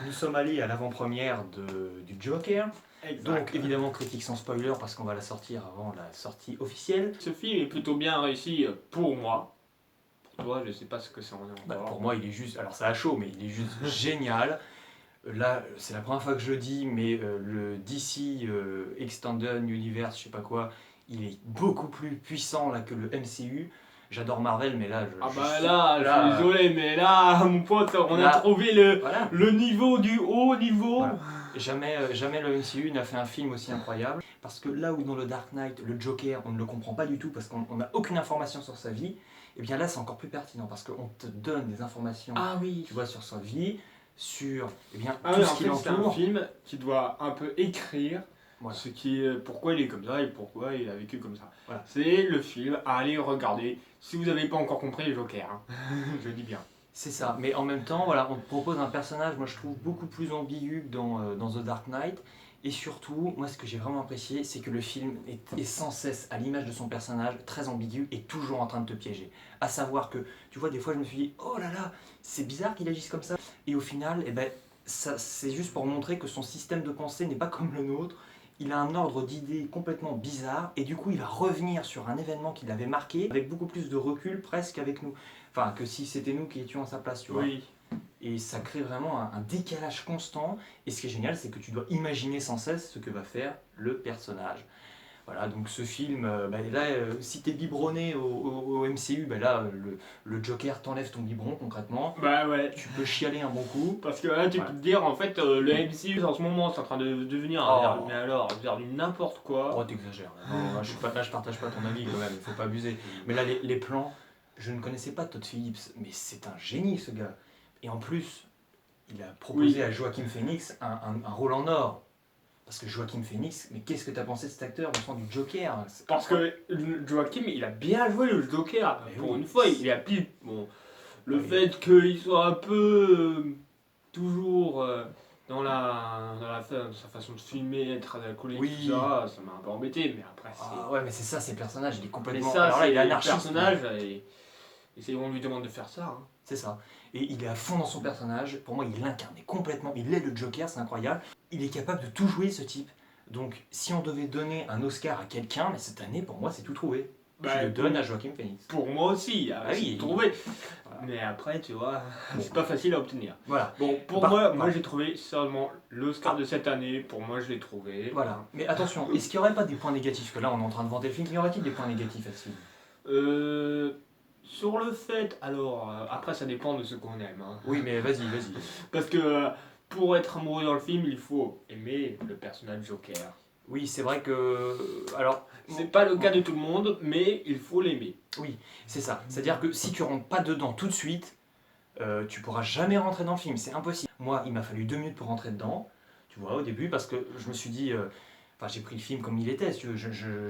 Nous sommes allés à l'avant-première du Joker. Exact. Donc évidemment critique sans spoiler parce qu'on va la sortir avant la sortie officielle. Ce film est plutôt bien réussi pour moi. Pour toi, je sais pas ce que ça en est Bah, encore. pour moi il est juste, alors ça a chaud mais il est juste génial. Là c'est la première fois que je le dis mais le DC Extended Universe, je sais pas quoi, il est beaucoup plus puissant là que le MCU. J'adore Marvel mais là Ah je bah suis- là, je suis désolé, mais là, mon pote, on Là, a trouvé le, voilà. le niveau du haut niveau. Voilà. Jamais le MCU n'a fait un film aussi incroyable. Parce que là où dans le Dark Knight, le Joker, on ne le comprend pas du tout parce qu'on n'a aucune information sur sa vie, et bien là c'est encore plus pertinent parce qu'on te donne des informations, Ah oui. tu vois, sur sa vie, sur Ah tout oui, ce en qui fait, c'est un l'entoure. film qui doit un peu écrire Voilà. ce qui est, pourquoi il est comme ça et pourquoi il a vécu comme ça. Voilà. C'est le film à aller regarder si vous n'avez pas encore compris le Joker. Hein. Je dis bien. C'est ça, mais en même temps, voilà, on te propose un personnage, moi je trouve, beaucoup plus ambigu que dans The Dark Knight. Et surtout, moi ce que j'ai vraiment apprécié, c'est que le film est sans cesse, à l'image de son personnage, très ambigu et toujours en train de te piéger. À savoir que, tu vois, des fois je me suis dit, oh là là, c'est bizarre qu'il agisse comme ça. Et au final, eh ben, c'est juste pour montrer que son système de pensée n'est pas comme le nôtre. Il a un ordre d'idées complètement bizarre et du coup il va revenir sur un événement qui l'avait marqué avec beaucoup plus de recul presque avec nous. Enfin, que si c'était nous qui étions à sa place, tu vois. Oui. Et ça crée vraiment un décalage constant. Et ce qui est génial, c'est que tu dois imaginer sans cesse ce que va faire le personnage. Voilà, donc ce film, si t'es biberonné au MCU, là, le Joker t'enlève ton biberon concrètement. Bah ouais. Tu peux chialer un bon coup. Parce que là, tu peux te dire, en fait, le MCU en ce moment, c'est en train de devenir, Oh. mais alors, vers du n'importe quoi. Oh, t'exagères. Non, là, je partage pas ton avis quand même, il faut pas abuser. Mais là, les plans, je ne connaissais pas Todd Phillips, mais c'est un génie ce gars. Et en plus, il a proposé à Joaquin Phoenix un rôle en or. Parce que Joaquin Phoenix, mais qu'est-ce que t'as pensé de cet acteur au sens du Joker? Parce que Joaquin, il a bien joué le Joker. Mais Pour oui. une fois, il a pile. Bon, le Oui. fait qu'il soit un peu toujours dans sa façon de filmer, être collé, Oui. tout ça, ça m'a un peu embêté. Mais après, c'est. Ah ouais, mais c'est ça, ces personnages, il est Mais complètement. ça, Alors là, c'est il est le anarchiste. personnage et c'est on lui demande de faire ça. Hein. C'est ça. Et il est à fond dans son personnage. Pour moi, il l'incarne complètement. Il est le Joker, c'est incroyable. Il est capable de tout jouer, ce type. Donc, si on devait donner un Oscar à quelqu'un, mais cette année, pour moi, c'est tout trouvé. Je le donne à Joaquin Phoenix. Pour moi aussi, oui. trouvé. Voilà. Mais après, tu vois, c'est pas facile à obtenir. Voilà. Bon, pour moi j'ai trouvé seulement l'Oscar de cette année. Pour moi, je l'ai trouvé. Voilà. Mais attention, est-ce qu'il n'y aurait pas des points négatifs? Que là, on est en train de vanter le film. Y aurait-il des points négatifs à ce film? Sur le fait, alors, après ça dépend de ce qu'on aime. Hein. Oui, mais vas-y. Parce que pour être amoureux dans le film, il faut aimer le personnage Joker. Oui, c'est vrai que. Alors. C'est pas le cas de tout le monde, mais il faut l'aimer. Oui, c'est ça. C'est-à-dire que si tu rentres pas dedans tout de suite, tu pourras jamais rentrer dans le film. C'est impossible. Moi, il m'a fallu 2 minutes pour rentrer dedans, tu vois, au début, parce que je me suis dit. Enfin, j'ai pris le film comme il était, si tu veux.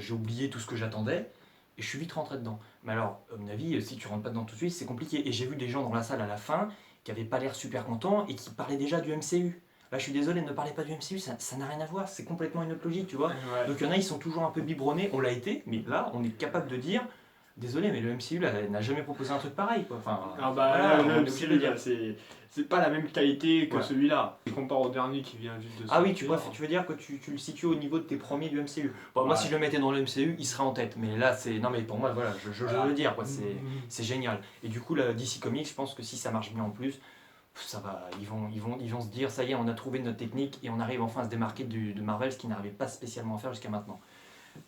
J'ai oublié tout ce que j'attendais. Et je suis vite rentré dedans. Mais alors, à mon avis, si tu rentres pas dedans tout de suite, c'est compliqué. Et j'ai vu des gens dans la salle à la fin qui avaient pas l'air super contents et qui parlaient déjà du MCU. Là, je suis désolé, ne parlez pas du MCU, ça n'a rien à voir, c'est complètement une autre logique, tu vois. Ouais. Donc il y en a, ils sont toujours un peu biberonnés, on l'a été, mais là, on est capable de dire, désolé, mais le MCU là, n'a jamais proposé un truc pareil, quoi. Enfin, Ah bah voilà, là, on est le obligé de le dire. c'est pas la même qualité que Voilà. celui-là. Je compare au dernier qui vient juste de Ah oui, sortir. tu veux dire que tu le situes au niveau de tes premiers du MCU. Bon, moi, Ouais. si je le mettais dans le MCU, il serait en tête, mais là, c'est. Non, mais pour moi, voilà, je veux le dire, quoi, c'est génial. Et du coup, la DC Comics, je pense que si ça marche bien en plus, ça va, ils vont se dire, ça y est, on a trouvé notre technique et on arrive enfin à se démarquer de Marvel, ce qu'ils n'arrivaient pas spécialement à faire jusqu'à maintenant.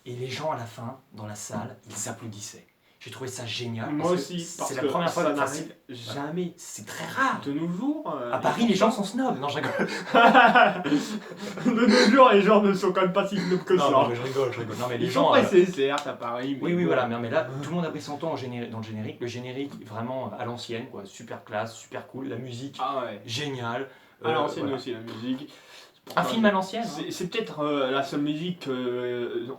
Et les gens, à la fin, dans la salle, ils applaudissaient. J'ai trouvé ça génial. Moi parce que aussi, parce c'est que la première fois ça que n'arrive jamais. c'est très rare. De nos jours. À Paris, les gens sont snobs. Non, je rigole. De nos jours, les gens ne sont quand même pas si snobs que ça. Non, mais je rigole. Non, mais les Ils gens. sont pressés, certes, à Paris. Oui, bon. voilà, mais là, tout le monde a pris son temps dans le générique. Le générique, vraiment à l'ancienne, quoi. Super classe, super cool. La musique, Ah ouais. géniale. À l'ancienne Voilà. aussi, la musique. Un film à l'ancienne. Hein. C'est peut-être la seule musique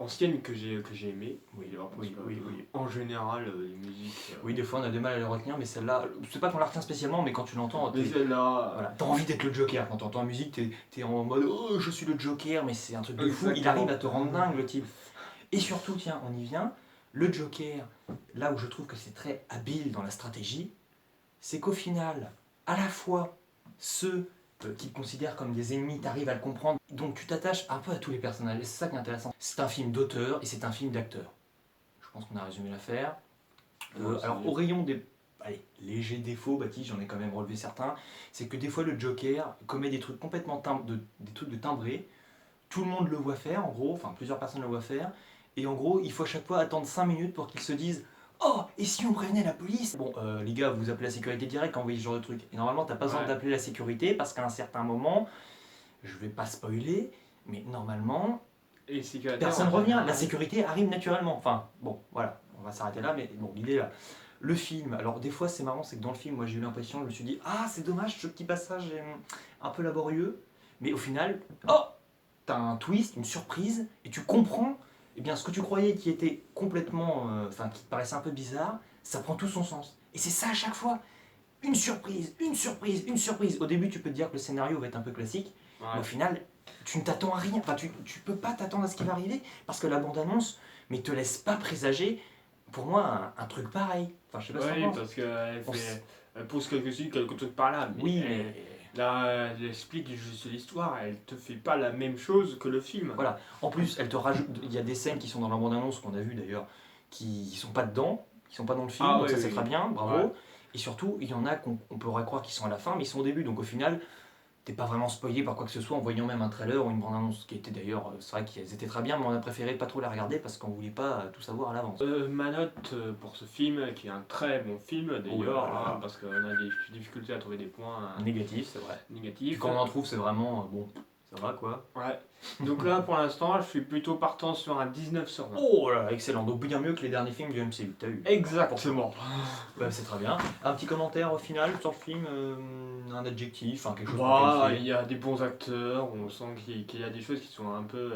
ancienne que j'ai aimée. Oui, Alors, parce oui, que, oui. En général, les musiques. Oui, des fois on a du mal à les retenir, mais celle-là, c'est pas qu'on la retient spécialement, mais quand tu l'entends, Mais celle-là. voilà, t'as envie d'être le Joker. Quand t'entends la musique, t'es en mode oh, je suis le Joker, mais c'est un truc de fou. Il Exactement. arrive à te rendre dingue, le type. Et surtout, tiens, on y vient, le Joker, là où je trouve que c'est très habile dans la stratégie, c'est qu'au final, à la fois, ceux qui te considèrent comme des ennemis, t'arrives à le comprendre, donc tu t'attaches un peu à tous les personnages, et c'est ça qui est intéressant. C'est un film d'auteur et c'est un film d'acteur. Je pense qu'on a résumé l'affaire. Alors au rayon des légers défauts, Baptiste, j'en ai quand même relevé certains, c'est que des fois le Joker commet des trucs complètement des trucs de timbré, tout le monde le voit faire en gros, enfin plusieurs personnes le voient faire, et en gros il faut à chaque fois attendre 5 minutes pour qu'ils se disent oh, et si on prévenait la police? Bon, les gars, vous appelez la sécurité directe quand vous voyez ce genre de truc. Et normalement, t'as pas besoin d'appeler la sécurité parce qu'à un certain moment, je vais pas spoiler, mais normalement, personne revient. La sécurité arrive naturellement. Enfin, bon, voilà, on va s'arrêter là, mais bon, l'idée est là. Le film, alors des fois c'est marrant, c'est que dans le film, moi j'ai eu l'impression, je me suis dit, ah c'est dommage, ce petit passage est un peu laborieux, mais au final, oh, t'as un twist, une surprise, et tu comprends, eh bien ce que tu croyais qui était complètement, enfin qui te paraissait un peu bizarre, ça prend tout son sens. Et c'est ça à chaque fois, une surprise, une surprise, une surprise. Au début tu peux te dire que le scénario va être un peu classique, mais au final, tu ne t'attends à rien, enfin tu peux pas t'attendre à ce qui va arriver, parce que la bande-annonce, mais te laisse pas présager pour moi, un truc pareil. Enfin, je sais pas ce que Oui, t'en penses. parce elle pose quelques trucs par là, mais Oui, mais là, elle explique juste l'histoire, elle te fait pas la même chose que le film. voilà. En plus, elle te rajoute. Il y a des scènes qui sont dans la bande-annonce qu'on a vu d'ailleurs, qui sont pas dedans, qui sont pas dans le film, donc oui, ça c'est très bien, bravo. Ouais. Et surtout, il y en a qu'on pourrait croire qu'ils sont à la fin, mais ils sont au début. Donc au final, t'es pas vraiment spoilé par quoi que ce soit en voyant même un trailer ou une bande-annonce qui était d'ailleurs, c'est vrai qu'elles étaient très bien, mais on a préféré pas trop la regarder parce qu'on voulait pas tout savoir à l'avance. Ma note pour ce film, qui est un très bon film d'ailleurs, là là. parce qu'on a des difficultés à trouver des points Négatif, c'est vrai. négatifs. Puis quand on en trouve, c'est vraiment bon, ça va quoi. Ouais. Donc là, pour l'instant, je suis plutôt partant sur un 19 sur 20. Oh là, excellent. Donc bien mieux que les derniers films du MCU, t'as eu. Exactement. Ouais, c'est très bien. Un petit commentaire au final sur le film, un adjectif, enfin quelque chose pour Bah, qualifier. il y a des bons acteurs, on sent qu'il y a des choses qui sont un peu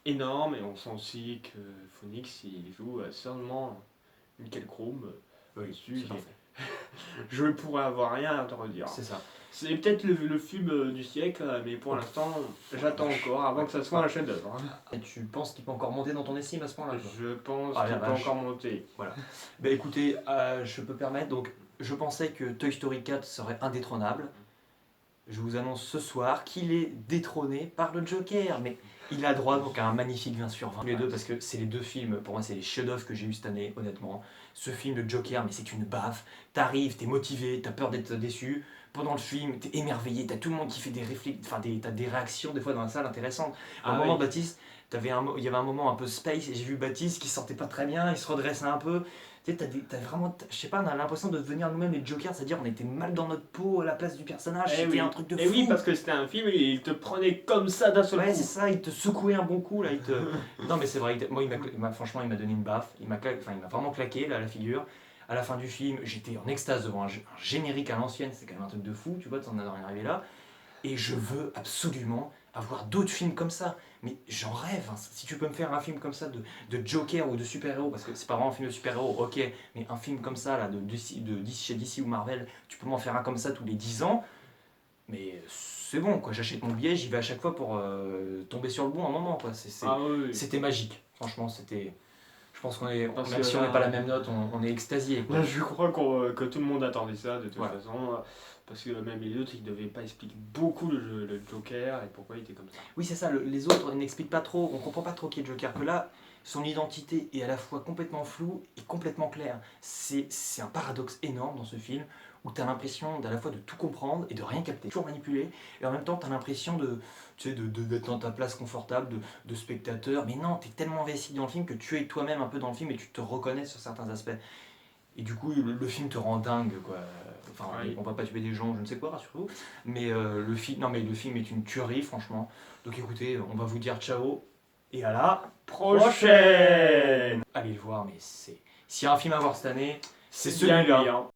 énormes, et on sent aussi que Phoenix, il joue seulement Michael Chrome Oui, dessus. c'est parfait. Je ne pourrais avoir rien à te redire. C'est ça. C'est peut-être le film du siècle, mais pour l'instant, j'attends encore avant que ça soit un chef-d'œuvre. Et tu penses qu'il peut encore monter dans ton estime à ce point-là quoi? Je pense Ah, qu'il la peut vache. encore monter. Voilà. Bah écoutez, je peux permettre, donc je pensais que Toy Story 4 serait indétrônable. Je vous annonce ce soir qu'il est détrôné par le Joker, mais il a droit donc à un magnifique 20 sur 20. Les deux, parce que c'est les deux films, pour moi c'est les chefs-d'œuvre que j'ai eu cette année, honnêtement. Ce film, le Joker, mais c'est une baffe. T'arrives, t'es motivé, t'as peur d'être déçu. Pendant le film, t'es émerveillé, t'as tout le monde qui fait des réflexes, enfin t'as des réactions des fois dans la salle intéressantes. À un moment, Baptiste, il y avait un moment un peu space et j'ai vu Baptiste qui se sentait pas très bien, il se redressait un peu. Tu sais, t'as vraiment, je sais pas, on a l'impression de devenir nous-mêmes les Jokers, c'est-à-dire on était mal dans notre peau à la place du personnage, c'était un truc de fou. Et oui, parce que c'était un film et il te prenait comme ça d'un seul coup. Ouais, c'est ça, il te secouait un bon coup là, il te... Non mais c'est vrai, moi franchement il m'a donné une baffe, il m'a vraiment claqué là, la figure. À la fin du film, j'étais en extase devant un générique à l'ancienne, c'est quand même un truc de fou, tu vois, t'en as rien arrivé là. Et je veux absolument avoir d'autres films comme ça. Mais j'en rêve, hein. Si tu peux me faire un film comme ça de Joker ou de super-héros, parce que c'est pas vraiment un film de super-héros, ok, mais un film comme ça, là, chez DC ou Marvel, tu peux m'en faire un comme ça tous les 10 ans, mais c'est bon, quoi, j'achète mon billet, j'y vais à chaque fois pour tomber sur le bon un moment, quoi. C'était magique, franchement, c'était... Je pense qu'on est, même si on n'est pas la même note, on est extasié. Là, je crois que tout le monde attendait ça de toute façon, parce que même les autres, ils ne devaient pas expliquer beaucoup le Joker et pourquoi il était comme ça. Oui, c'est ça, les autres n'expliquent pas trop, on comprend pas trop qui est Joker, que là, son identité est à la fois complètement floue et complètement claire. C'est un paradoxe énorme dans ce film, où tu as l'impression d'à la fois de tout comprendre et de rien capter, toujours manipulé, et en même temps tu as l'impression d'être dans ta place confortable de spectateur, mais non, tu es tellement investi dans le film que tu es toi-même un peu dans le film et tu te reconnais sur certains aspects. Et du coup, le film te rend dingue, quoi. Enfin, on va pas tuer des gens, je ne sais quoi, rassurez-vous, mais le film est une tuerie, franchement. Donc écoutez, on va vous dire ciao, et à la prochaine. Allez le voir, mais c'est... S'il y a un film à voir cette année, c'est Bien celui-là. lui, hein.